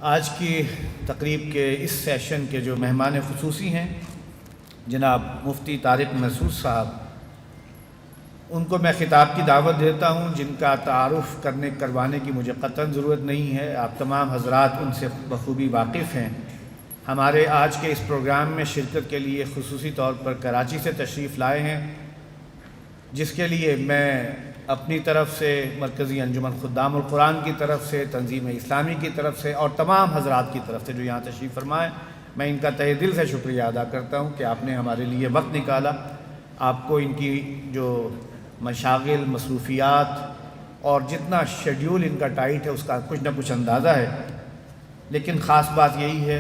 آج کی تقریب کے اس سیشن کے جو مہمان خصوصی ہیں جناب مفتی طارق مسعود صاحب، ان کو میں خطاب کی دعوت دیتا ہوں، جن کا تعارف کروانے کی مجھے قطعاً ضرورت نہیں ہے، آپ تمام حضرات ان سے بخوبی واقف ہیں۔ ہمارے آج کے اس پروگرام میں شرکت کے لیے خصوصی طور پر کراچی سے تشریف لائے ہیں، جس کے لیے میں اپنی طرف سے، مرکزی انجمن خدام القرآن کی طرف سے، تنظیم اسلامی کی طرف سے اور تمام حضرات کی طرف سے جو یہاں تشریف فرمائے، میں ان کا تہہ دل سے شکریہ ادا کرتا ہوں کہ آپ نے ہمارے لیے وقت نکالا۔ آپ کو ان کی جو مشاغل، مصروفیات اور جتنا شیڈیول ان کا ٹائٹ ہے اس کا کچھ نہ کچھ اندازہ ہے، لیکن خاص بات یہی ہے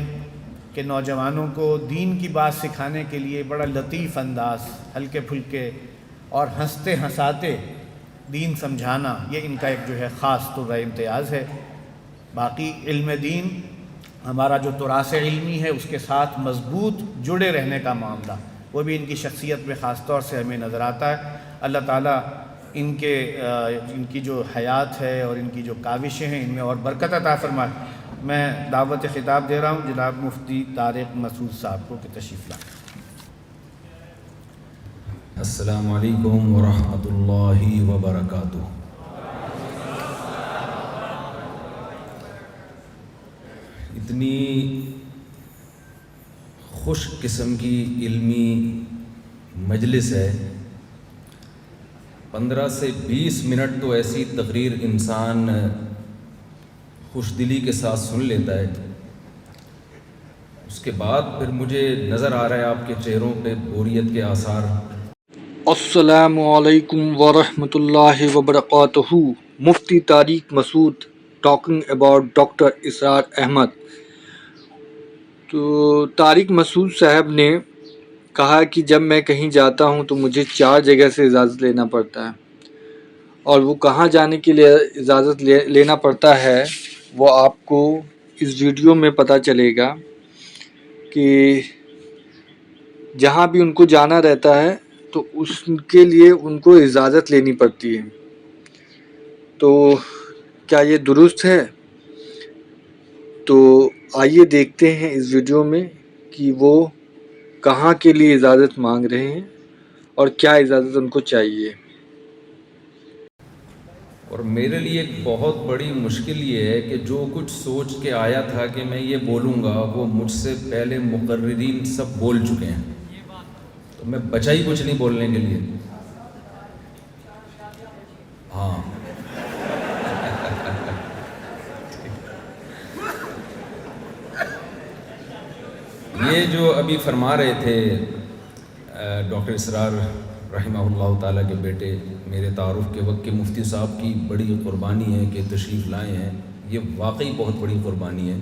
کہ نوجوانوں کو دین کی بات سکھانے کے لیے بڑا لطیف انداز، ہلکے پھلکے اور ہنستے ہنساتے دین سمجھانا، یہ ان کا ایک جو ہے خاص طرح امتیاز ہے۔ باقی علم دین ہمارا جو تراث علمی ہے اس کے ساتھ مضبوط جڑے رہنے کا معاملہ، وہ بھی ان کی شخصیت میں خاص طور سے ہمیں نظر آتا ہے۔ اللہ تعالیٰ ان کی جو حیات ہے اور ان کی جو کاوشیں ہیں ان میں اور برکت عطا فرمائے۔ میں دعوت خطاب دے رہا ہوں جناب مفتی طارق مسعود صاحب کو کہ تشریف لائیں۔ السلام علیکم ورحمۃ اللہ وبرکاتہ۔ اتنی خوش قسم کی علمی مجلس ہے، 15 سے 20 منٹ تو ایسی تقریر انسان خوش دلی کے ساتھ سن لیتا ہے، اس کے بعد پھر مجھے نظر آ رہا ہے آپ کے چہروں پہ بوریت کے آثار۔ السلام علیکم ورحمۃ اللہ وبرکاتہ۔ مفتی طارق مسعود ٹاکنگ اباؤٹ ڈاکٹر اسرار احمد۔ تو طارق مسعود صاحب نے کہا کہ جب میں کہیں جاتا ہوں تو مجھے 4 جگہ سے اجازت لینا پڑتا ہے، اور وہ کہاں جانے کے لیے اجازت لینا پڑتا ہے وہ آپ کو اس ویڈیو میں پتہ چلے گا کہ جہاں بھی ان کو جانا رہتا ہے تو اس کے لیے ان کو اجازت لینی پڑتی ہے۔ تو کیا یہ درست ہے؟ تو آئیے دیکھتے ہیں اس ویڈیو میں کہ وہ کہاں کے لیے اجازت مانگ رہے ہیں اور کیا اجازت ان کو چاہیے۔ اور میرے لیے ایک بہت بڑی مشکل یہ ہے کہ جو کچھ سوچ کے آیا تھا کہ میں یہ بولوں گا وہ مجھ سے پہلے مقررین سب بول چکے ہیں، تو میں بچا ہی کچھ نہیں بولنے کے لیے۔ ہاں یہ جو ابھی فرما رہے تھے ڈاکٹر اسرار رحمہ اللہ تعالیٰ کے بیٹے، میرے تعارف کے وقت کے مفتی صاحب کی بڑی قربانی ہے کہ تشریف لائے ہیں، یہ واقعی بہت بڑی قربانی ہے۔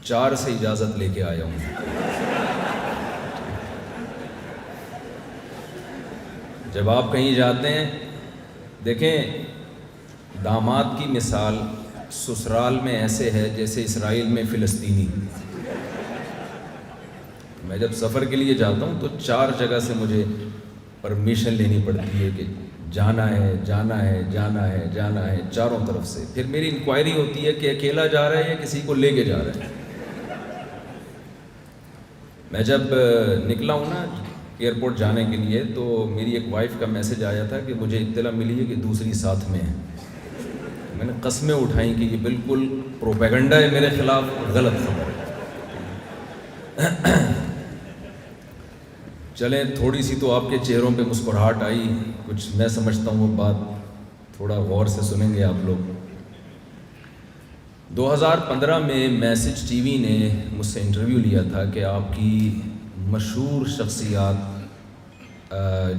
4 سے اجازت لے کے آیا ہوں۔ جب آپ کہیں جاتے ہیں، دیکھیں داماد کی مثال سسرال میں ایسے ہے جیسے اسرائیل میں فلسطینی۔ میں جب سفر کے لیے جاتا ہوں تو 4 جگہ سے مجھے پرمیشن لینی پڑتی ہے کہ جانا ہے جانا ہے جانا ہے جانا ہے، چاروں طرف سے۔ پھر میری انکوائری ہوتی ہے کہ اکیلا جا رہا ہے یا کسی کو لے کے جا رہا ہے۔ میں جب نکلا ہوں نا ایئرپورٹ جانے کے لیے تو میری ایک وائف کا میسج آیا تھا کہ مجھے اطلاع ملی ہے کہ دوسری ساتھ میں ہے۔ میں نے قسمیں اٹھائیں کہ یہ بالکل پروپیگنڈا ہے میرے خلاف، غلط خبر ہے۔ چلیں تھوڑی سی تو آپ کے چہروں پہ مسکراہٹ آئی، کچھ میں سمجھتا ہوں وہ بات تھوڑا غور سے سنیں گے آپ لوگ۔ 2015 میں میسج ٹی وی نے مجھ سے انٹرویو لیا تھا کہ آپ کی مشہور شخصیات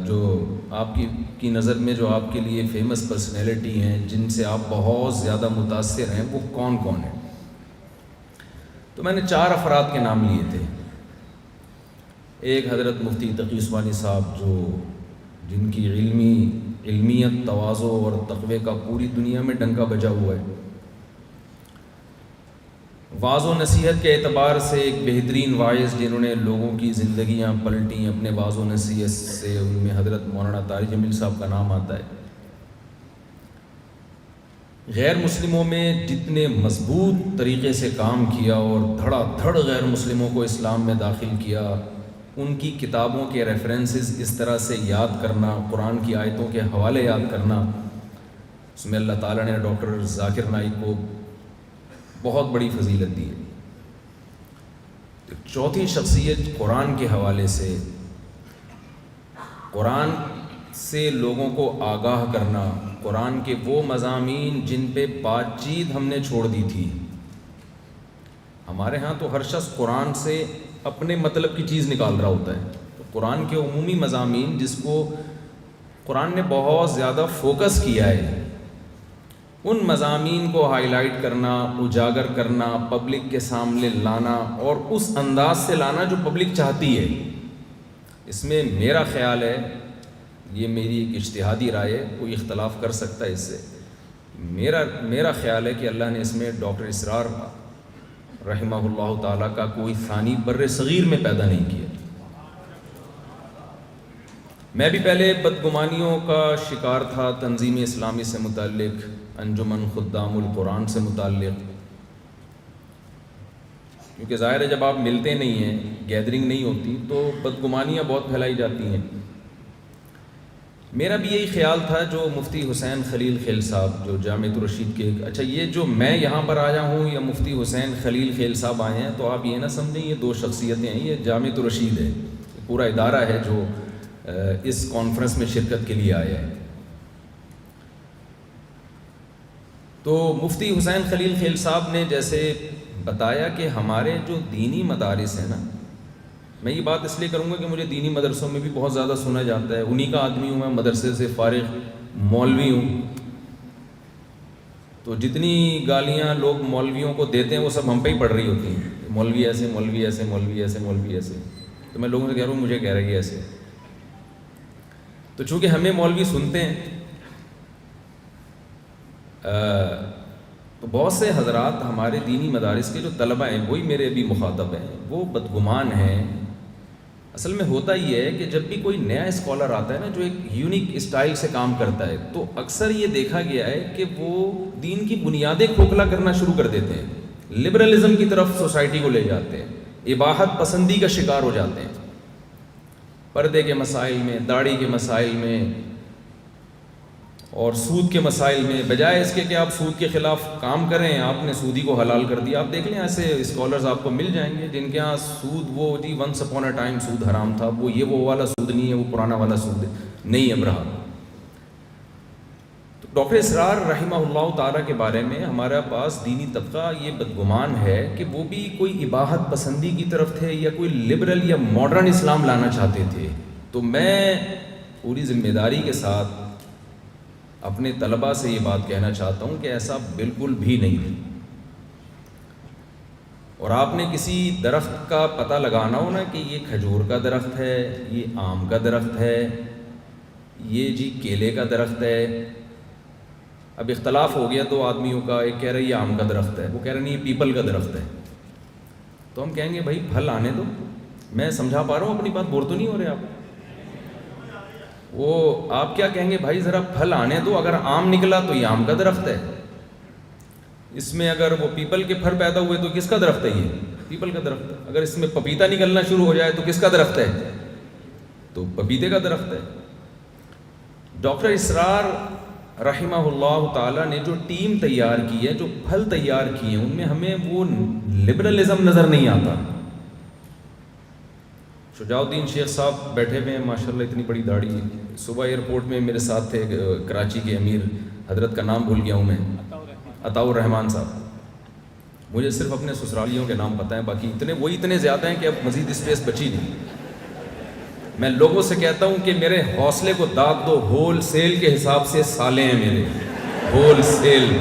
جو آپ کی نظر میں جو آپ کے لیے فیمس پرسنالٹی ہیں، جن سے آپ بہت زیادہ متاثر ہیں، وہ کون کون ہیں؟ تو میں نے 4 افراد کے نام لیے تھے۔ ایک حضرت مفتی تقی عثمانی صاحب، جن کی علمیت، تواضع اور تقوی کا پوری دنیا میں ڈنکا بجا ہوا ہے۔ واعظ و نصیحت کے اعتبار سے ایک بہترین واعظ، جنہوں نے لوگوں کی زندگیاں پلٹیں اپنے واعظ و نصیحت سے، ان میں حضرت مولانا طارق جمیل صاحب کا نام آتا ہے۔ غیر مسلموں میں جتنے مضبوط طریقے سے کام کیا اور دھڑا دھڑ غیر مسلموں کو اسلام میں داخل کیا، ان کی کتابوں کے ریفرنسز اس طرح سے یاد کرنا، قرآن کی آیتوں کے حوالے یاد کرنا، اس میں اللہ تعالیٰ نے ڈاکٹر ذاکر نائک کو بہت بڑی فضیلت دی ہے۔ چوتھی شخصیت قرآن کے حوالے سے، قرآن سے لوگوں کو آگاہ کرنا، قرآن کے وہ مضامین جن پہ بات چیت ہم نے چھوڑ دی تھی۔ ہمارے ہاں تو ہر شخص قرآن سے اپنے مطلب کی چیز نکال رہا ہوتا ہے، تو قرآن کے عمومی مضامین جس کو قرآن نے بہت زیادہ فوکس کیا ہے، ان مضامین کو ہائی لائٹ کرنا، اجاگر کرنا، پبلک کے سامنے لانا، اور اس انداز سے لانا جو پبلک چاہتی ہے۔ اس میں میرا خیال ہے، یہ میری ایک اجتہادی رائے ہے، کوئی اختلاف کر سکتا ہے اس سے، میرا خیال ہے کہ اللہ نے اس میں ڈاکٹر اسرار رحمہ اللہ تعالیٰ کا کوئی ثانی بر صغیر میں پیدا نہیں کیا۔ میں بھی پہلے بدگمانیوں کا شکار تھا، تنظیم اسلامی سے متعلق، انجمن خدام القرآن سے متعلق، کیونکہ ظاہر ہے جب آپ ملتے نہیں ہیں، گیدرنگ نہیں ہوتی، تو بدگمانیاں بہت پھیلائی جاتی ہیں۔ میرا بھی یہی خیال تھا جو مفتی حسین خلیل خیل صاحب جو جامعۃ الرشید کے، اچھا یہ جو میں یہاں پر آیا ہوں یا مفتی حسین خلیل خیل صاحب آئے ہیں، تو آپ یہ نہ سمجھیں یہ دو شخصیتیں ہیں، یہ جامعۃ الرشید ہے، پورا ادارہ ہے جو اس کانفرنس میں شرکت کے لیے آیا ہے۔ تو مفتی حسین خلیل خیل صاحب نے جیسے بتایا کہ ہمارے جو دینی مدارس ہیں نا، میں یہ بات اس لیے کروں گا کہ مجھے دینی مدرسوں میں بھی بہت زیادہ سنا جاتا ہے، انہی کا آدمی ہوں میں، مدرسے سے فارغ مولوی ہوں، تو جتنی گالیاں لوگ مولویوں کو دیتے ہیں وہ سب ہم پہ ہی پڑ رہی ہوتی ہیں، مولوی ایسے، مولوی ایسے، مولوی ایسے، مولوی ایسے، تو میں لوگوں سے کہہ رہا ہوں مجھے کہہ رہی ہے ایسے۔ تو چونکہ ہمیں مولوی سنتے ہیں، تو بہت سے حضرات ہمارے دینی مدارس کے جو طلبہ ہیں، وہی میرے بھی مخاطب ہیں، وہ بدگمان ہیں۔ اصل میں ہوتا یہ ہے کہ جب بھی کوئی نیا اسکالر آتا ہے نا جو ایک یونیک اسٹائل سے کام کرتا ہے، تو اکثر یہ دیکھا گیا ہے کہ وہ دین کی بنیادیں کھوکھلا کرنا شروع کر دیتے ہیں، لبرلزم کی طرف سوسائٹی کو لے جاتے ہیں، اباحت پسندی کا شکار ہو جاتے ہیں، پردے کے مسائل میں، داڑھی کے مسائل میں اور سود کے مسائل میں، بجائے اس کے کہ آپ سود کے خلاف کام کریں، آپ نے سودی کو حلال کر دیا۔ آپ دیکھ لیں ایسے اسکالرز آپ کو مل جائیں گے جن کے ہاں سود، وہ جی ونس اپون اے ٹائم سود حرام تھا، وہ یہ وہ والا سود نہیں ہے، وہ پرانا والا سود نہیں اب رہا۔ تو ڈاکٹر اسرار رحمہ اللہ تعالیٰ کے بارے میں ہمارا پاس دینی طبقہ یہ بدگمان ہے کہ وہ بھی کوئی اباحت پسندی کی طرف تھے یا کوئی لبرل یا ماڈرن اسلام لانا چاہتے تھے۔ تو میں پوری ذمہ داری کے ساتھ اپنے طلباء سے یہ بات کہنا چاہتا ہوں کہ ایسا بالکل بھی نہیں۔ اور آپ نے کسی درخت کا پتہ لگانا ہو نا کہ یہ کھجور کا درخت ہے، یہ آم کا درخت ہے، یہ جی کیلے کا درخت ہے، اب اختلاف ہو گیا دو آدمیوں کا، ایک کہہ رہا ہے یہ آم کا درخت ہے، وہ کہہ رہے نہیں یہ پیپل کا درخت ہے، تو ہم کہیں گے بھائی پھل آنے دو، میں سمجھا پا رہا ہوں اپنی بات، بور تو نہیں ہو رہے آپ؟ وہ آپ کیا کہیں گے بھائی ذرا پھل آنے دو، اگر آم نکلا تو یہ آم کا درخت ہے، اس میں اگر وہ پیپل کے پھل پیدا ہوئے تو کس کا درخت ہے؟ یہ پیپل کا درخت ہے۔ اگر اس میں پپیتا نکلنا شروع ہو جائے تو کس کا درخت ہے؟ تو پپیتے کا درخت ہے۔ ڈاکٹر اسرار رحمہ اللہ تعالیٰ نے جو ٹیم تیار کی ہے، جو پھل تیار کیے ہیں، ان میں ہمیں وہ لبرلزم نظر نہیں آتا۔ شجاع الدین شیخ صاحب بیٹھے ہوئے ہیں ماشاءاللہ، اتنی بڑی داڑھی ہے، صبح ایئرپورٹ میں میرے ساتھ تھے کراچی کے امیر، حضرت کا نام بھول گیا ہوں میں، عطاء الرحمان صاحب، مجھے صرف اپنے سسرالیوں کے نام پتہ ہیں، باقی اتنے زیادہ ہیں کہ اب مزید اسپیس بچی نہیں۔ میں لوگوں سے کہتا ہوں کہ میرے حوصلے کو داد دو، ہول سیل کے حساب سے سالے ہیں میرے، ہول سیل۔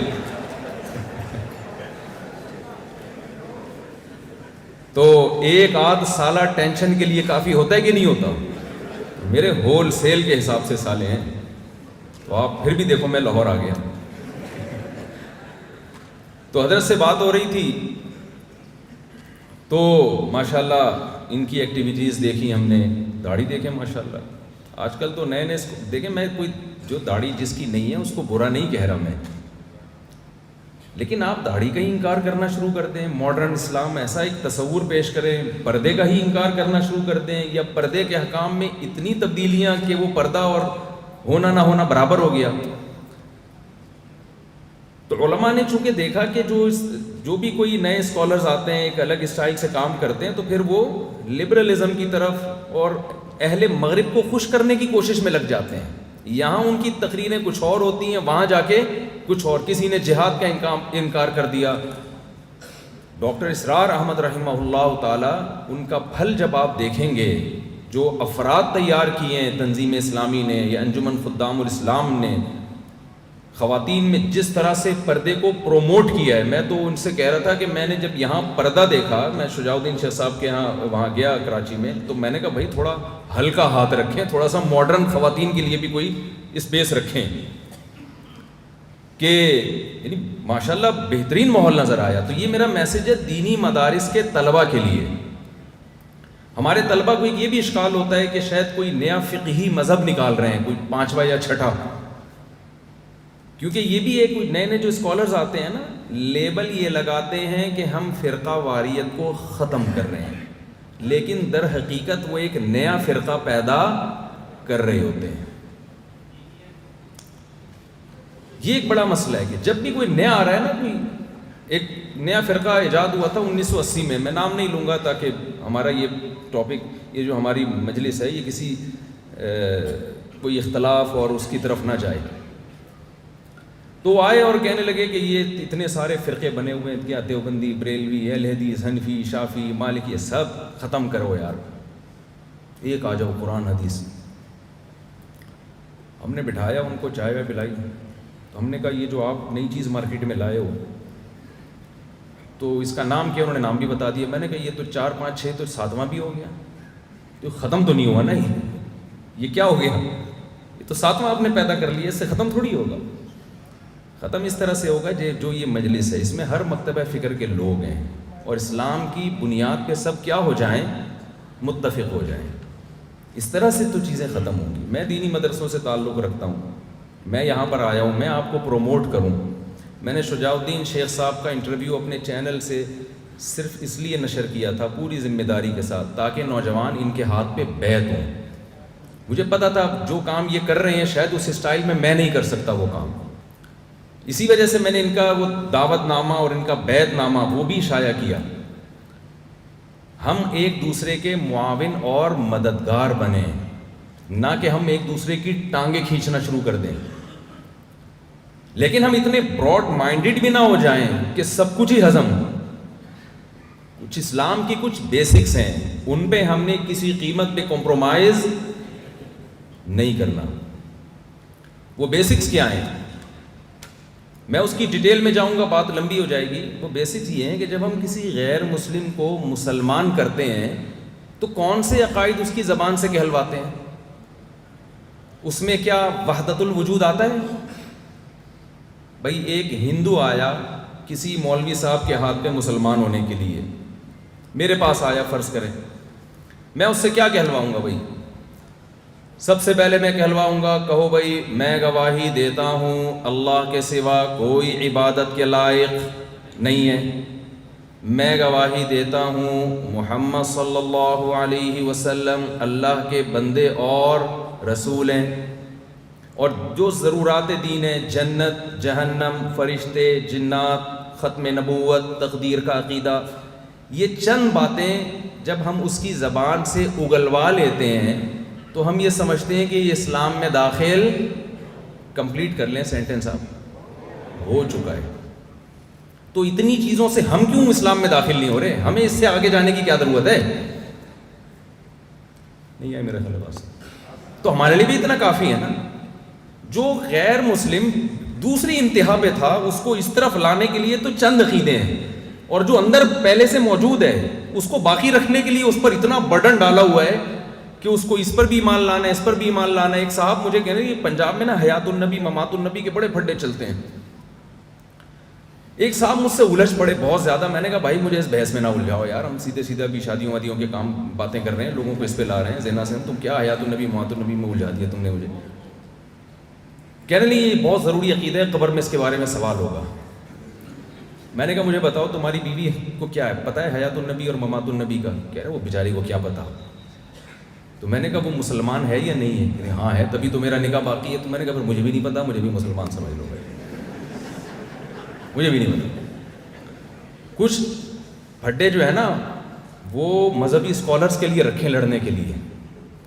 تو ایک آدھ سالہ ٹینشن کے لیے کافی ہوتا ہے کہ نہیں ہوتا؟ میرے ہول سیل کے حساب سے سالے ہیں، تو آپ پھر بھی دیکھو میں لاہور آ گیا۔ تو حضرت سے بات ہو رہی تھی، تو ماشاءاللہ ان کی ایکٹیویٹیز دیکھی ہم نے، داڑھی دیکھیں ماشاءاللہ، آج کل تو نئے دیکھیں، میں کوئی جو داڑھی جس کی نہیں ہے اس کو برا نہیں کہہ رہا میں، لیکن آپ داڑھی کا ہی انکار کرنا شروع کر دیں, ماڈرن اسلام ایسا ایک تصور پیش کریں, پردے کا ہی انکار کرنا شروع کر دیں, یا پردے کے احکام میں اتنی تبدیلیاں کہ وہ پردہ اور ہونا نہ ہونا برابر ہو گیا. تو علماء نے چونکہ دیکھا کہ جو بھی کوئی نئے اسکالرز آتے ہیں ایک الگ اسٹائل سے کام کرتے ہیں, تو پھر وہ لبرلزم کی طرف اور اہل مغرب کو خوش کرنے کی کوشش میں لگ جاتے ہیں. یہاں ان کی تقریریں کچھ اور ہوتی ہیں, وہاں جا کے کچھ اور. کسی نے جہاد کا انکار کر دیا. ڈاکٹر اسرار احمد رحمہ اللہ تعالی, ان کا پھل جب آپ دیکھیں گے, جو افراد تیار کیے ہیں تنظیم اسلامی نے یا انجمن خدام الاسلام نے, خواتین میں جس طرح سے پردے کو پروموٹ کیا ہے. میں تو ان سے کہہ رہا تھا کہ میں نے جب یہاں پردہ دیکھا, میں شجاع الدین شیخ صاحب کے یہاں وہاں گیا کراچی میں, تو میں نے کہا بھائی تھوڑا ہلکا ہاتھ رکھیں, تھوڑا سا ماڈرن خواتین کے لیے بھی کوئی اسپیس رکھیں, کہ یعنی ماشاءاللہ بہترین ماحول نظر آیا. تو یہ میرا میسیج ہے دینی مدارس کے طلباء کے لیے. ہمارے طلباء کو یہ بھی اشکال ہوتا ہے کہ شاید کوئی نیا فقہی مذہب نکال رہے ہیں, کوئی 5واں یا 6ٹھا, کیونکہ یہ بھی ایک نئے جو اسکالرز آتے ہیں نا, لیبل یہ لگاتے ہیں کہ ہم فرقہ واریت کو ختم کر رہے ہیں, لیکن در حقیقت وہ ایک نیا فرقہ پیدا کر رہے ہوتے ہیں. یہ ایک بڑا مسئلہ ہے کہ جب بھی کوئی نیا آ رہا ہے نا, کوئی ایک نیا فرقہ ایجاد ہوا تھا 1980 میں نام نہیں لوں گا تاکہ ہمارا یہ ٹاپک, یہ جو ہماری مجلس ہے, یہ کسی کوئی اختلاف اور اس کی طرف نہ جائے. تو آئے اور کہنے لگے کہ یہ اتنے سارے فرقے بنے ہوئے ہیں, کیا دیوبندی, بریلوی, اہل حدیث, حنفی, شافی, مالکی, سب ختم کرو یار, ایک آ جاؤ قرآن حدیث. ہم نے بٹھایا ان کو, چائے وائے پلائی, تو ہم نے کہا یہ جو آپ نئی چیز مارکیٹ میں لائے ہو, تو اس کا نام کیا؟ انہوں نے نام بھی بتا دیا. میں نے کہا یہ تو 4 5 6 تو 7واں بھی ہو گیا, تو ختم تو نہیں ہوا نا, یہ کیا ہو گیا؟ یہ تو 7واں آپ نے پیدا کر لیا, اس سے ختم تھوڑی ہوگا. ختم اس طرح سے ہوگا جو یہ مجلس ہے, اس میں ہر مکتبہ فکر کے لوگ ہیں, اور اسلام کی بنیاد پہ سب کیا ہو جائیں, متفق ہو جائیں. اس طرح سے تو چیزیں ختم ہوں گی. میں دینی مدرسوں سے تعلق رکھتا ہوں, میں یہاں پر آیا ہوں, میں آپ کو پروموٹ کروں. میں نے شجاع الدین شیخ صاحب کا انٹرویو اپنے چینل سے صرف اس لیے نشر کیا تھا پوری ذمہ داری کے ساتھ, تاکہ نوجوان ان کے ہاتھ پہ بیعت ہوں. مجھے پتا تھا جو کام یہ کر رہے ہیں شاید اس اسٹائل میں نہیں کر سکتا وہ کام, اسی وجہ سے میں نے ان کا وہ دعوت نامہ اور ان کا بیعت نامہ وہ بھی شائع کیا. ہم ایک دوسرے کے معاون اور مددگار بنیں, نہ کہ ہم ایک دوسرے کی ٹانگیں کھینچنا شروع کر دیں. لیکن ہم اتنے براڈ مائنڈڈ بھی نہ ہو جائیں کہ سب کچھ ہی ہضم ہو. کچھ اسلام کی کچھ بیسکس ہیں, ان پہ ہم نے کسی قیمت پہ کمپرومائز نہیں کرنا. وہ بیسکس کیا ہیں؟ میں اس کی ڈیٹیل میں جاؤں گا, بات لمبی ہو جائے گی. وہ بیسکس یہ ہیں کہ جب ہم کسی غیر مسلم کو مسلمان کرتے ہیں تو کون سے عقائد اس کی زبان سے کہلواتے ہیں؟ اس میں کیا وحدت الوجود آتا ہے؟ بھائی ایک ہندو آیا کسی مولوی صاحب کے ہاتھ پہ مسلمان ہونے کے لیے, میرے پاس آیا فرض کریں, میں اس سے کیا کہلواؤں گا؟ بھائی سب سے پہلے میں کہلواؤں گا, کہو بھائی میں گواہی دیتا ہوں اللہ کے سوا کوئی عبادت کے لائق نہیں ہے, میں گواہی دیتا ہوں محمد صلی اللہ علیہ وسلم اللہ کے بندے اور رسول ہیں, اور جو ضرورات دین ہیں, جنت, جہنم, فرشتے, جنات, ختم نبوت, تقدیر کا عقیدہ, یہ چند باتیں جب ہم اس کی زبان سے اگلوا لیتے ہیں تو ہم یہ سمجھتے ہیں کہ یہ اسلام میں داخل, کمپلیٹ کر لیں سینٹنس آپ, ہو چکا ہے. تو اتنی چیزوں سے ہم کیوں اسلام میں داخل نہیں ہو رہے؟ ہمیں اس سے آگے جانے کی کیا ضرورت ہے؟ نہیں ہے میرا خیال بات. تو ہمارے لیے بھی اتنا کافی ہے نا. جو غیر مسلم دوسری انتہا پہ تھا اس کو اس طرف لانے کے لیے تو چند عقیدے ہیں, اور جو اندر پہلے سے موجود ہے اس کو باقی رکھنے کے لیے اس پر اتنا برڈن ڈالا ہوا ہے کہ اس کو اس پر بھی ایمان لانا ہے, اس پر بھی ایمان لانا ہے. ایک صاحب مجھے کہہ رہے ہیں پنجاب میں نا حیات النبی ممات النبی کے بڑے پھڈے چلتے ہیں. ایک صاحب مجھ سے الجھ پڑے بہت زیادہ. میں نے کہا بھائی مجھے اس بحث میں نہ الجھاؤ یار, ہم سیدھے سیدھے ابھی شادیوں وادیوں کے کام باتیں کر رہے ہیں, لوگوں کو اس پہ لا رہے ہیں زنا سے, تم کیا حیات النبی ممات النبی میں الجھا دیا تم نے مجھے. کہنے لگے یہ بہت ضروری عقیدہ ہے, قبر میں اس کے بارے میں سوال ہوگا. میں نے کہا مجھے بتاؤ تمہاری بیوی کو کیا ہے پتہ ہے حیات النبی اور ممات النبی کا؟ کہہ رہے وہ بیچاری کو کیا پتا. تو میں نے کہا وہ مسلمان ہے یا نہیں ہے؟ کہ ہاں ہے, تبھی تو میرا نکاح باقی ہے. تو میں نے کہا پھر مجھے بھی نہیں پتا, مجھے بھی مسلمان سمجھ لو بھائی, مجھے بھی نہیں پتا. کچھ پھڈے جو ہے نا وہ مذہبی اسکالرس کے لیے رکھیں لڑنے کے لیے,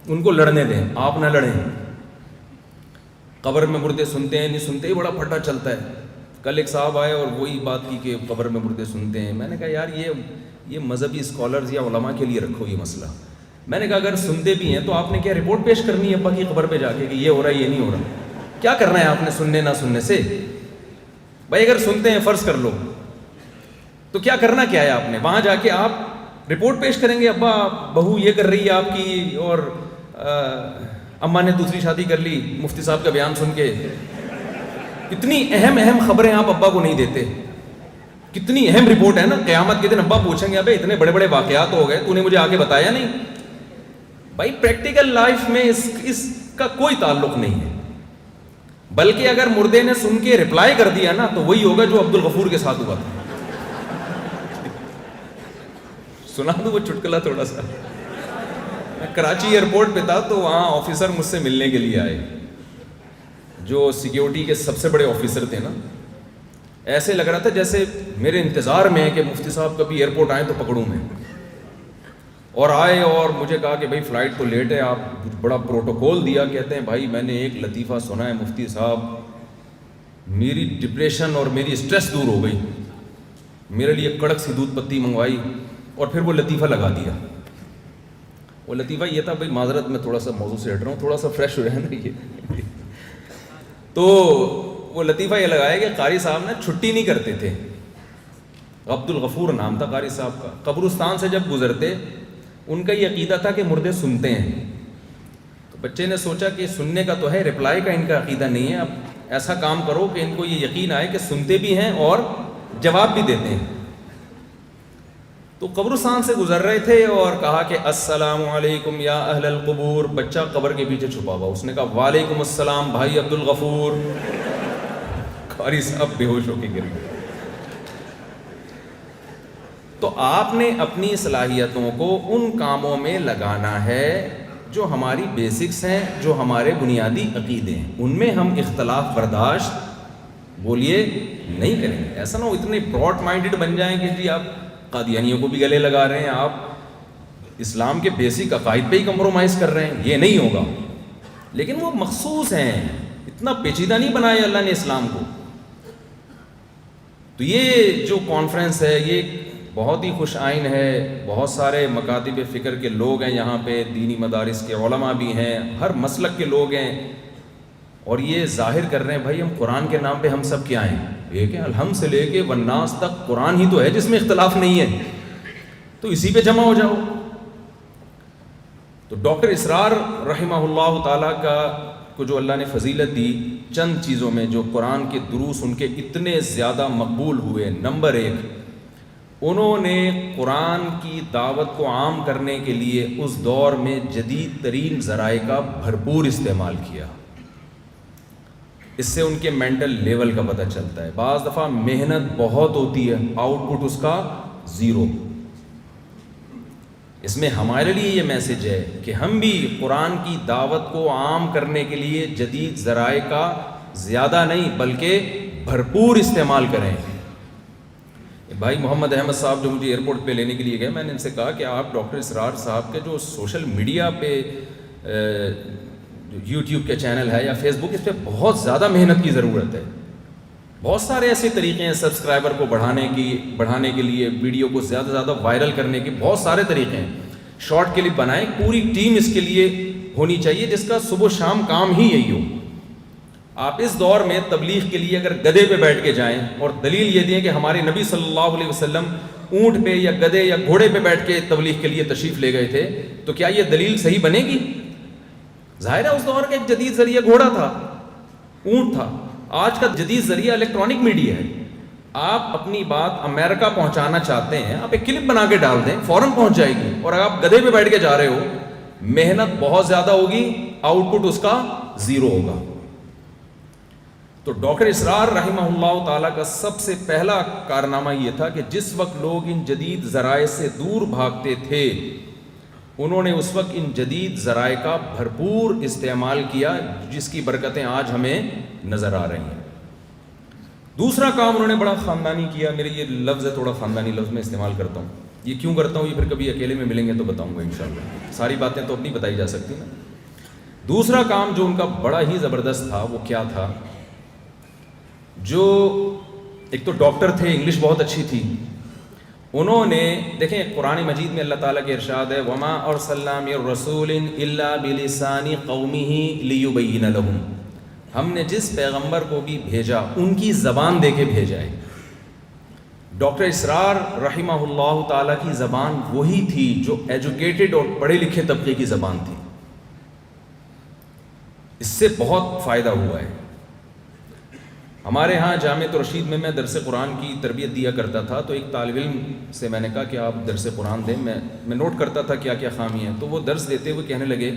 ان کو لڑنے دیں, آپ نہ لڑیں. قبر میں مردے سنتے ہیں نہیں سنتے ہی بڑا پھڈا چلتا ہے. کل ایک صاحب آئے اور وہی بات کی کہ قبر میں مردے سنتے ہیں. میں نے کہا یار یہ مذہبی اسکالرز یا علماء کے لیے رکھو یہ مسئلہ. میں نے کہا اگر سنتے بھی ہیں تو آپ نے کیا رپورٹ پیش کرنی ہے ابا کی قبر پہ جا کے کہ یہ ہو رہا ہے یہ نہیں ہو رہا؟ کیا کرنا ہے آپ نے سننے نہ سننے سے؟ بھائی اگر سنتے ہیں فرض کر لو تو کیا کرنا کیا ہے آپ نے؟ وہاں جا کے آپ رپورٹ پیش کریں گے ابا بہو یہ کر رہی ہے آپ کی, اور اماں نے دوسری شادی کر لی مفتی صاحب کا بیان سن کے. اتنی اہم خبریں آپ ابا کو نہیں دیتے. کتنی اہم رپورٹ ہے نا, قیامت کے دن ابا پوچھیں گے ابے اتنے بڑے بڑے واقعات ہو گئے تو نے مجھے آگے بتایا نہیں. بھائی پریکٹیکل لائف میں اس کا کوئی تعلق نہیں ہے. بلکہ اگر مردے نے سن کے رپلائی کر دیا نا تو وہی ہوگا جو عبد الغفور کے ساتھ ہوا تھا. سنا دوں وہ چٹکلا تھوڑا سا. میں کراچی ایئرپورٹ پہ تھا تو وہاں آفیسر مجھ سے ملنے کے لیے آئے, جو سیکیورٹی کے سب سے بڑے آفیسر تھے نا. ایسے لگ رہا تھا جیسے میرے انتظار میں ہے کہ مفتی صاحب کبھی ایئرپورٹ آئیں تو پکڑوں میں. اور آئے اور مجھے کہا کہ بھائی فلائٹ تو لیٹ ہے, آپ بڑا پروٹوکول دیا. کہتے ہیں بھائی میں نے ایک لطیفہ سنا ہے مفتی صاحب, میری ڈپریشن اور میری اسٹریس دور ہو گئی. میرے لیے کڑک سی دودھ پتی منگوائی اور پھر وہ لطیفہ لگا دیا. وہ لطیفہ یہ تھا, بھائی معذرت میں تھوڑا سا موضوع سے ہٹ رہا ہوں, تھوڑا سا فریش ہو رہا ہے نا یہ. تو وہ لطیفہ یہ لگایا کہ قاری صاحب نا چھٹی نہیں کرتے تھے. عبد الغفور نام تھا قاری صاحب کا. قبرستان سے جب گزرتے ان کا یہ عقیدہ تھا کہ مردے سنتے ہیں. تو بچے نے سوچا کہ سننے کا تو ہے, رپلائی کا ان کا عقیدہ نہیں ہے. اب ایسا کام کرو کہ ان کو یہ یقین آئے کہ سنتے بھی ہیں اور جواب بھی دیتے ہیں. تو قبرستان سے گزر رہے تھے اور کہا کہ السلام علیکم یا اہل القبور. بچہ قبر کے پیچھے چھپا ہوا, اس نے کہا وعلیکم السلام بھائی عبد الغفور. قاری صاحب بے ہوش ہو کے گر گئے. تو آپ نے اپنی صلاحیتوں کو ان کاموں میں لگانا ہے جو ہماری بیسکس ہیں, جو ہمارے بنیادی عقیدے ہیں. ان میں ہم اختلاف برداشت بولیے نہیں کریں گے. ایسا نہ ہو اتنے براڈ مائنڈڈ بن جائیں کہ جی آپ قادیانیوں کو بھی گلے لگا رہے ہیں, آپ اسلام کے بیسک عقائد پہ ہی کمپرومائز کر رہے ہیں. یہ نہیں ہوگا. لیکن وہ مخصوص ہیں, اتنا پیچیدہ نہیں بنایا اللہ نے اسلام کو. تو یہ جو کانفرنس ہے یہ بہت ہی خوش آئین ہے. بہت سارے مکاتب فکر کے لوگ ہیں یہاں پہ, دینی مدارس کے علماء بھی ہیں, ہر مسلک کے لوگ ہیں, اور یہ ظاہر کر رہے ہیں بھائی ہم قرآن کے نام پہ ہم سب کیا ہیں, ایک ہے. الحمد سے لے کے والناس تک قرآن ہی تو ہے جس میں اختلاف نہیں ہے, تو اسی پہ جمع ہو جاؤ. تو ڈاکٹر اسرار رحمہ اللہ تعالیٰ کو جو اللہ نے فضیلت دی چند چیزوں میں, جو قرآن کے دروس ان کے اتنے زیادہ مقبول ہوئے. نمبر 1, انہوں نے قرآن کی دعوت کو عام کرنے کے لیے اس دور میں جدید ترین ذرائع کا بھرپور استعمال کیا. اس سے ان کے مینٹل لیول کا پتہ چلتا ہے. بعض دفعہ محنت بہت ہوتی ہے, آؤٹ پٹ اس کا 0. اس میں ہمارے لیے یہ میسج ہے کہ ہم بھی قرآن کی دعوت کو عام کرنے کے لیے جدید ذرائع کا زیادہ نہیں بلکہ بھرپور استعمال کریں. بھائی محمد احمد صاحب جو مجھے ایئرپورٹ پہ لینے کے لیے گئے, میں نے ان سے کہا کہ آپ ڈاکٹر اسرار صاحب کے جو سوشل میڈیا پہ یوٹیوب کے چینل ہے یا فیس بک, اس پہ بہت زیادہ محنت کی ضرورت ہے. بہت سارے ایسے طریقے ہیں سبسکرائبر کو بڑھانے کے لیے, ویڈیو کو زیادہ سے زیادہ وائرل کرنے کے بہت سارے طریقے ہیں. شارٹ کلپ بنائیں, پوری ٹیم اس کے لیے ہونی چاہیے جس کا صبح و شام کام ہی یہی ہو. آپ اس دور میں تبلیغ کے لیے اگر گدھے پہ بیٹھ کے جائیں اور دلیل یہ دیں کہ ہمارے نبی صلی اللہ علیہ وسلم اونٹ پہ یا گدھے یا گھوڑے پہ بیٹھ کے تبلیغ کے لیے تشریف لے گئے تھے, تو کیا یہ دلیل صحیح بنے گی؟ ظاہر ہے اس دور کا ایک جدید ذریعہ گھوڑا تھا, اونٹ تھا. آج کا جدید ذریعہ الیکٹرانک میڈیا ہے. آپ اپنی بات امریکہ پہنچانا چاہتے ہیں, آپ ایک کلپ بنا کے ڈال دیں, فوراً پہنچ جائے گی. اور اگر آپ گدھے پہ بیٹھ کے جا رہے ہو, محنت بہت زیادہ ہوگی, آؤٹ پٹ اس کا 0 ہوگا. تو ڈاکٹر اسرار رحمہ اللہ تعالیٰ کا سب سے پہلا کارنامہ یہ تھا کہ جس وقت لوگ ان جدید ذرائع سے دور بھاگتے تھے، انہوں نے اس وقت ان جدید ذرائع کا بھرپور استعمال کیا، جس کی برکتیں آج ہمیں نظر آ رہی ہیں۔ دوسرا کام انہوں نے بڑا خاندانی کیا، میرے یہ لفظ ہے تھوڑا خاندانی لفظ میں استعمال کرتا ہوں، یہ کیوں کرتا ہوں یہ پھر کبھی اکیلے میں ملیں گے تو بتاؤں گا انشاءاللہ، ساری باتیں تو اپنی بتائی جا سکتی نا۔ دوسرا کام جو ان کا بڑا ہی زبردست تھا وہ کیا تھا، جو ایک تو ڈاکٹر تھے، انگلش بہت اچھی تھی، انہوں نے دیکھیں قرآن مجید میں اللہ تعالیٰ کے ارشاد ہے وما ارسلنا من رسول الا بلسان قومه ليبين لهم، ہم نے جس پیغمبر کو بھی بھیجا ان کی زبان دے کے بھیجا ہے۔ ڈاکٹر اسرار رحمہ اللہ تعالیٰ کی زبان وہی تھی جو ایجوکیٹڈ اور پڑھے لکھے طبقے کی زبان تھی، اس سے بہت فائدہ ہوا ہے۔ ہمارے ہاں جامعہ رشید میں درس قرآن کی تربیت دیا کرتا تھا، تو ایک طالب علم سے میں نے کہا کہ آپ درس قرآن دیں، میں نوٹ کرتا تھا کیا کیا خامی ہیں، تو وہ درس دیتے ہوئے کہنے لگے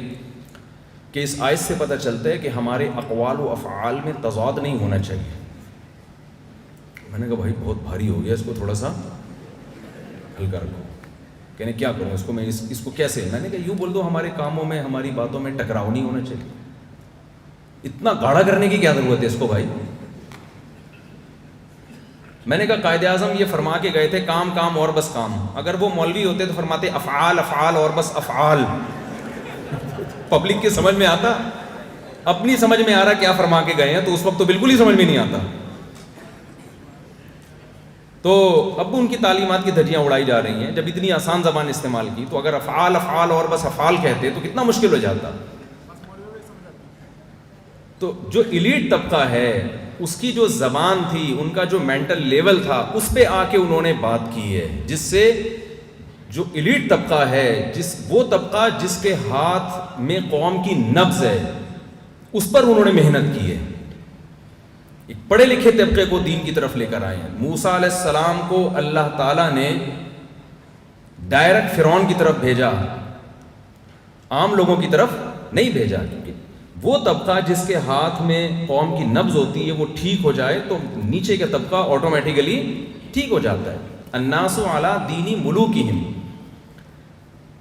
کہ اس آیت سے پتہ چلتا ہے کہ ہمارے اقوال و افعال میں تضاد نہیں ہونا چاہیے۔ میں نے کہا بھائی بہت بھاری ہو گیا، اس کو تھوڑا سا ہلکا رکھو۔ کہنے کیا کروں اس کو، میں اس کو کیسے، میں نے کہا یوں بول دو ہمارے کاموں میں ہماری باتوں میں ٹکراؤ نہیں ہونا چاہیے۔ اتنا گاڑھا کرنے کی کیا ضرورت ہے اس کو بھائی؟ میں نے کہا قائد اعظم یہ فرما کے گئے تھے کام کام اور بس کام، اگر وہ مولوی ہوتے تو فرماتے افعال افعال اور بس افعال۔ پبلک کے سمجھ میں آتا؟ اپنی سمجھ میں آ رہا کیا فرما کے گئے ہیں، تو اس وقت تو بالکل ہی سمجھ میں نہیں آتا۔ تو اب ان کی تعلیمات کی دھجیاں اڑائی جا رہی ہیں، جب اتنی آسان زبان استعمال کی تو اگر افعال افعال اور بس افعال کہتے تو کتنا مشکل ہو جاتا۔ تو جو ایلیٹ طبقہ ہے اس کی جو زبان تھی، ان کا جو مینٹل لیول تھا، اس پہ آ کے انہوں نے بات کی ہے، جس سے جو ایلیٹ طبقہ ہے، وہ طبقہ جس کے ہاتھ میں قوم کی نبض ہے، اس پر انہوں نے محنت کی ہے۔ ایک پڑھے لکھے طبقے کو دین کی طرف لے کر آئے ہیں۔ موسیٰ علیہ السلام کو اللہ تعالیٰ نے ڈائریکٹ فرعون کی طرف بھیجا، عام لوگوں کی طرف نہیں بھیجا، کیونکہ وہ طبقہ جس کے ہاتھ میں قوم کی نبض ہوتی ہے وہ ٹھیک ہو جائے تو نیچے کا طبقہ آٹومیٹیکلی ٹھیک ہو جاتا ہے۔ الناس علی دین ملوکہم۔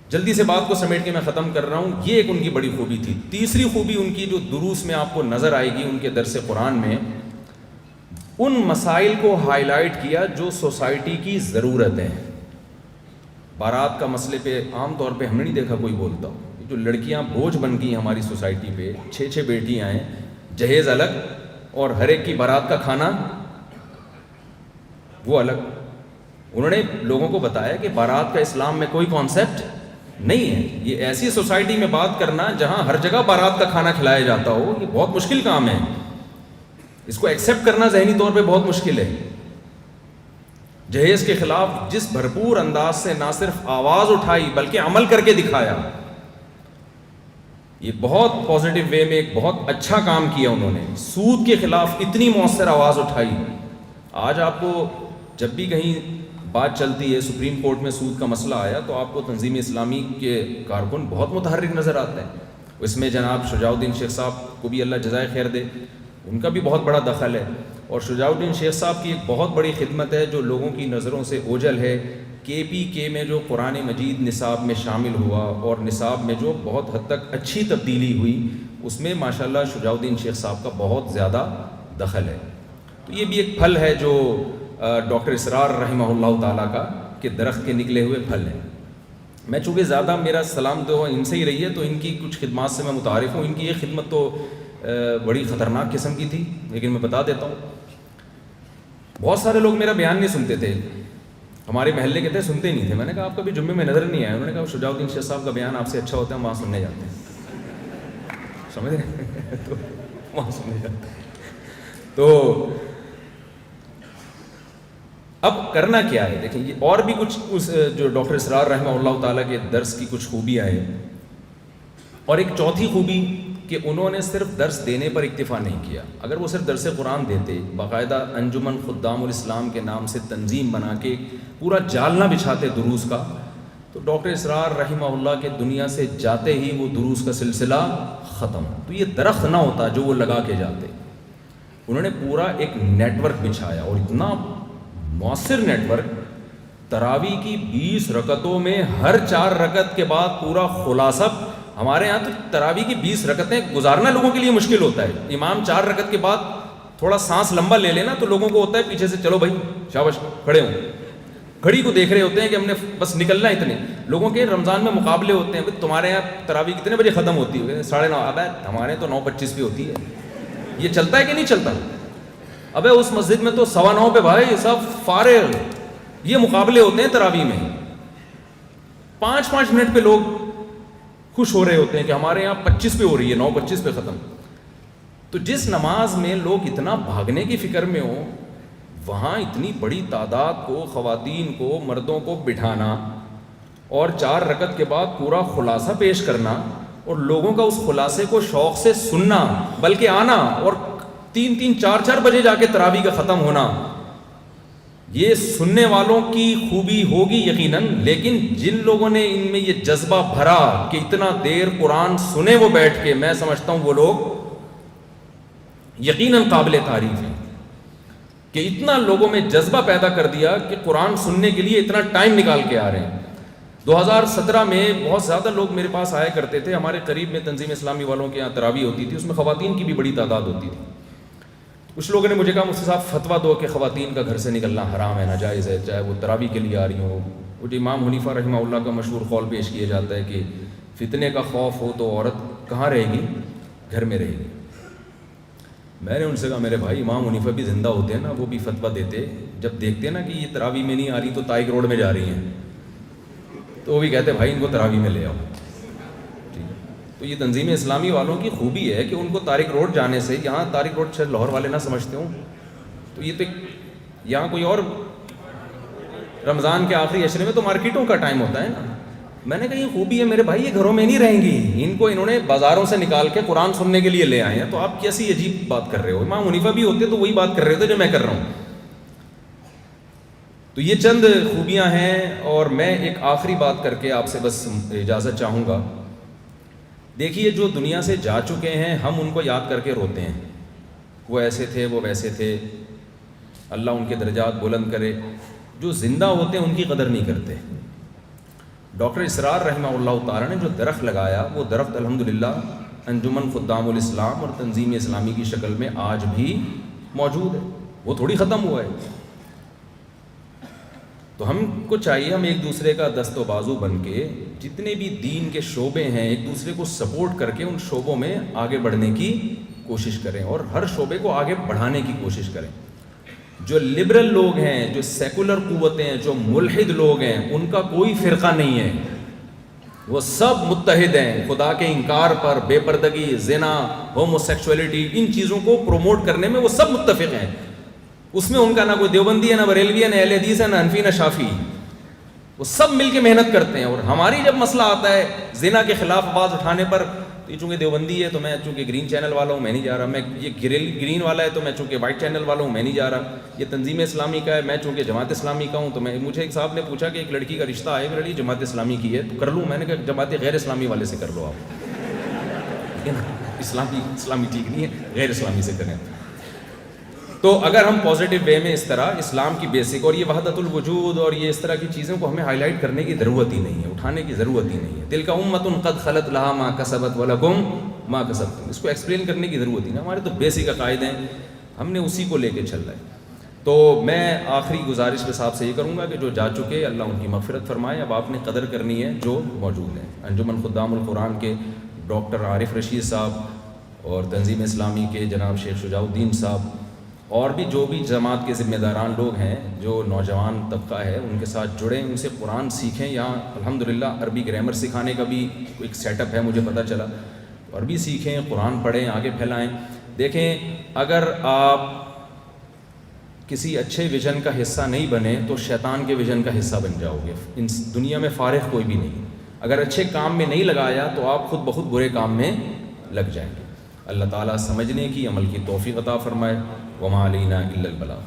جلدی سے بات کو سمیٹ کے میں ختم کر رہا ہوں، یہ ایک ان کی بڑی خوبی تھی۔ تیسری خوبی ان کی جو دروس میں آپ کو نظر آئے گی ان کے درس قرآن میں، ان مسائل کو ہائی لائٹ کیا جو سوسائٹی کی ضرورت ہے۔ بارات کا مسئلے پہ عام طور پہ ہم نے نہیں دیکھا کوئی بولتا، جو لڑکیاں بوجھ بن گئی ہماری سوسائٹی پہ، 6 بیٹیاں ہیں، جہیز الگ اور ہر ایک کی بارات کا کھانا وہ الگ۔ انہوں نے لوگوں کو بتایا کہ بارات کا اسلام میں کوئی کانسیپٹ نہیں ہے، یہ ایسی سوسائٹی میں بات کرنا جہاں ہر جگہ بارات کا کھانا کھلایا جاتا ہو، یہ بہت مشکل کام ہے، اس کو ایکسیپٹ کرنا ذہنی طور پہ بہت مشکل ہے۔ جہیز کے خلاف جس بھرپور انداز سے نہ صرف آواز اٹھائی بلکہ عمل کر کے دکھایا، یہ بہت پازیٹیو وے میں ایک بہت اچھا کام کیا انہوں نے۔ سود کے خلاف اتنی مؤثر آواز اٹھائی۔ آج آپ کو جب بھی کہیں بات چلتی ہے، سپریم کورٹ میں سود کا مسئلہ آیا تو آپ کو تنظیم اسلامی کے کارکن بہت متحرک نظر آتے ہیں۔ اس میں جناب شجاع الدین شیخ صاحب کو بھی اللہ جزائے خیر دے، ان کا بھی بہت بڑا دخل ہے، اور شجاع الدین شیخ صاحب کی ایک بہت بڑی خدمت ہے جو لوگوں کی نظروں سے اوجھل ہے۔ KPK میں جو قرآن مجید نصاب میں شامل ہوا اور نصاب میں جو بہت حد تک اچھی تبدیلی ہوئی، اس میں ماشاءاللہ شجاع الدین شیخ صاحب کا بہت زیادہ دخل ہے۔ تو یہ بھی ایک پھل ہے جو ڈاکٹر اسرار رحمہ اللہ تعالیٰ کا کہ درخت کے نکلے ہوئے پھل ہیں۔ میں چونکہ زیادہ میرا سلام تو ان سے ہی رہی ہے تو ان کی کچھ خدمات سے میں متعارف ہوں۔ ان کی یہ خدمت تو بڑی خطرناک قسم کی تھی، لیکن میں بتا دیتا ہوں۔ بہت سارے لوگ میرا بیان نہیں سنتے تھے، ہمارے محلے کے تھے، سنتے نہیں تھے۔ میں نے کہا آپ کبھی جمعے میں نظر نہیں آئے؟ انہوں نے کہا شجاع الدین شیخ صاحب کا بیان آپ سے اچھا ہوتا ہے، ہم وہاں سننے جاتے ہیں۔ سمجھ رہے ہیں؟ تو وہاں سننے جاتے ہیں۔ تو اب کرنا کیا ہے دیکھیں، یہ اور بھی کچھ اس جو ڈاکٹر اسرار رحمہ اللہ تعالیٰ کے درس کی کچھ خوبیاں ہیں، اور ایک چوتھی خوبی کہ انہوں نے صرف درس دینے پر اکتفا نہیں کیا۔ اگر وہ صرف درس قرآن دیتے، باقاعدہ انجمن خدام الاسلام کے نام سے تنظیم بنا کے پورا جال نہ بچھاتے دروس کا، تو ڈاکٹر اسرار رحمہ اللہ کے دنیا سے جاتے ہی وہ دروس کا سلسلہ ختم۔ تو یہ درخت نہ ہوتا جو وہ لگا کے جاتے۔ انہوں نے پورا ایک نیٹ ورک بچھایا، اور اتنا مؤثر نیٹ ورک، تراویح کی 20 رکعتوں میں ہر 4 رکعت کے بعد پورا خلاصہ. ہمارے یہاں تو تراویح کی 20 رکعتیں گزارنا لوگوں کے لیے مشکل ہوتا ہے. امام 4 رکعت کے بعد تھوڑا سانس لمبا لے لینا تو لوگوں کو ہوتا ہے پیچھے سے چلو بھائی شاباش کھڑے ہوں، گھڑی کو دیکھ رہے ہوتے ہیں کہ ہم نے بس نکلنا. اتنے لوگوں کے رمضان میں مقابلے ہوتے ہیں، تمہارے یہاں تراویح کتنے بجے ختم ہوتی ہے؟ 9:30. اب ہمارے تو 9:25 پہ ہوتی ہے. یہ چلتا ہے کہ نہیں چلتا؟ ابے اس مسجد میں تو 9:15 پہ بھائی سب فارغ. یہ مقابلے ہوتے ہیں تراویح میں، 5-5 منٹ پہ لوگ خوش ہو رہے ہوتے ہیں کہ ہمارے یہاں 25 پہ ہو رہی ہے، 9:25 پہ ختم. تو جس نماز میں لوگ اتنا بھاگنے کی فکر میں ہوں، وہاں اتنی بڑی تعداد کو، خواتین کو، مردوں کو بٹھانا اور 4 رکعت کے بعد پورا خلاصہ پیش کرنا، اور لوگوں کا اس خلاصے کو شوق سے سننا، بلکہ آنا، اور 3-3 4-4 بجے جا کے تراویح کا ختم ہونا. یہ سننے والوں کی خوبی ہوگی یقیناً، لیکن جن لوگوں نے ان میں یہ جذبہ بھرا کہ اتنا دیر قرآن سنے وہ بیٹھ کے، میں سمجھتا ہوں وہ لوگ یقیناً قابل تعریف ہیں کہ اتنا لوگوں میں جذبہ پیدا کر دیا کہ قرآن سننے کے لیے اتنا ٹائم نکال کے آ رہے ہیں. 2017 میں بہت زیادہ لوگ میرے پاس آیا کرتے تھے. ہمارے قریب میں تنظیم اسلامی والوں کے یہاں تراویح ہوتی تھی، اس میں خواتین کی بھی بڑی تعداد ہوتی تھی. کچھ لوگوں نے مجھے کہا مفتی صاحب فتویٰ دو کہ خواتین کا گھر سے نکلنا حرام ہے، ناجائز ہے، چاہے وہ تراویح کے لیے آ رہی ہوں. وہ امام حنیفہ رحمہ اللہ کا مشہور قول پیش کیا جاتا ہے کہ فتنے کا خوف ہو تو عورت کہاں رہے گی؟ گھر میں رہے گی. میں نے ان سے کہا میرے بھائی امام حنیفہ بھی زندہ ہوتے ہیں نا، وہ بھی فتویٰ دیتے جب دیکھتے ہیں نا کہ یہ تراویح میں نہیں آ رہی تو تائق روڈ میں جا رہی ہیں، تو وہ بھی کہتے بھائی ان کو تراویح میں لے آؤ. تو یہ تنظیم اسلامی والوں کی خوبی ہے کہ ان کو طارق روڈ جانے سے، یہاں طارق روڈ شاید لاہور والے نہ سمجھتے ہوں، تو یہ تو یہاں کوئی اور رمضان کے آخری عشرے میں تو مارکیٹوں کا ٹائم ہوتا ہے نا. میں نے کہا یہ خوبی ہے میرے بھائی، یہ گھروں میں نہیں رہیں گی، ان کو انہوں نے بازاروں سے نکال کے قرآن سننے کے لیے لے آئے ہیں. تو آپ کیسی عجیب بات کر رہے ہو؟ امام حنیفہ بھی ہوتے تو وہی بات کر رہے ہوتے جو میں کر رہا ہوں. تو یہ چند خوبیاں ہیں. اور میں ایک آخری بات کر کے آپ سے بس اجازت چاہوں گا. دیکھیے جو دنیا سے جا چکے ہیں ہم ان کو یاد کر کے روتے ہیں، وہ ایسے تھے، وہ ویسے تھے، اللہ ان کے درجات بلند کرے. جو زندہ ہوتے ہیں ان کی قدر نہیں کرتے. ڈاکٹر اسرار رحمہ اللہ تعالیٰ نے جو درخت لگایا، وہ درخت الحمدللہ انجمن خدام الاسلام اور تنظیم اسلامی کی شکل میں آج بھی موجود ہے، وہ تھوڑی ختم ہوا ہے. تو ہم کو چاہیے ہم ایک دوسرے کا دست و بازو بن کے جتنے بھی دین کے شعبے ہیں ایک دوسرے کو سپورٹ کر کے ان شعبوں میں آگے بڑھنے کی کوشش کریں، اور ہر شعبے کو آگے بڑھانے کی کوشش کریں. جو لبرل لوگ ہیں، جو سیکولر قوتیں، جو ملحد لوگ ہیں، ان کا کوئی فرقہ نہیں ہے، وہ سب متحد ہیں خدا کے انکار پر، بے پردگی، زنا، ہومو سیکسولیٹی، ان چیزوں کو پروموٹ کرنے میں وہ سب متفق ہیں. اس میں ان کا نہ کوئی دیوبندی ہے، نہ بریلوی ہے، نہ اہل حدیث ہے، نہ حنفی، نہ شافعی. وہ سب مل کے محنت کرتے ہیں. اور ہماری جب مسئلہ آتا ہے زنا کے خلاف آواز اٹھانے پر، تو یہ چونکہ دیوبندی ہے تو میں چونکہ گرین چینل والا ہوں میں نہیں جا رہا، میں یہ گرین والا ہے تو میں چونکہ وائٹ چینل والا ہوں میں نہیں جا رہا، یہ تنظیم اسلامی کا ہے میں چونکہ جماعت اسلامی کا ہوں تو میں. مجھے ایک صاحب نے پوچھا کہ ایک لڑکی کا رشتہ ہے، میرے لیے جماعت اسلامی کی ہے تو کر لوں؟ میں نے کہا جماعت غیر اسلامی والے سے کر لو آپ، اسلامی ٹھیک نہیں ہے، غیر اسلامی سے کریں. تو اگر ہم پازیٹیو وے میں اس طرح اسلام کی بیسک اور یہ وحدت الوجود اور یہ اس طرح کی چیزوں کو ہمیں ہائی لائٹ کرنے کی ضرورت ہی نہیں ہے، اٹھانے کی ضرورت ہی نہیں ہے. تلک امۃ قد خلت لہا ما کسبت ولکم ما کسبتم، اس کو ایکسپلین کرنے کی ضرورت ہی نہیں. ہمارے تو بیسک عقائد ہیں، ہم نے اسی کو لے کے چل رہے ہیں. تو میں آخری گزارش کے صاحب سے یہ کروں گا کہ جو جا چکے اللہ ان کی مغفرت فرمائے. اب آپ نے قدر کرنی ہے جو موجود ہیں. انجمن خدام القرآن کے ڈاکٹر عارف رشید صاحب اور تنظیم اسلامی کے جناب شیخ شجاع الدین صاحب اور بھی جو بھی جماعت کے ذمہ داران لوگ ہیں، جو نوجوان طبقہ ہے، ان کے ساتھ جڑیں، ان سے قرآن سیکھیں. یہاں الحمدللہ عربی گرامر سکھانے کا بھی ایک سیٹ اپ ہے، مجھے پتہ چلا. عربی سیکھیں، قرآن پڑھیں، آگے پھیلائیں. دیکھیں اگر آپ کسی اچھے ویژن کا حصہ نہیں بنے تو شیطان کے ویژن کا حصہ بن جاؤ گے. ان دنیا میں فارغ کوئی بھی نہیں. اگر اچھے کام میں نہیں لگایا تو آپ خود بخود برے کام میں لگ جائیں گے. اللہ تعالیٰ سمجھنے کی، عمل کی توفیق عطا فرمائے. وما علینا الا البلاغ.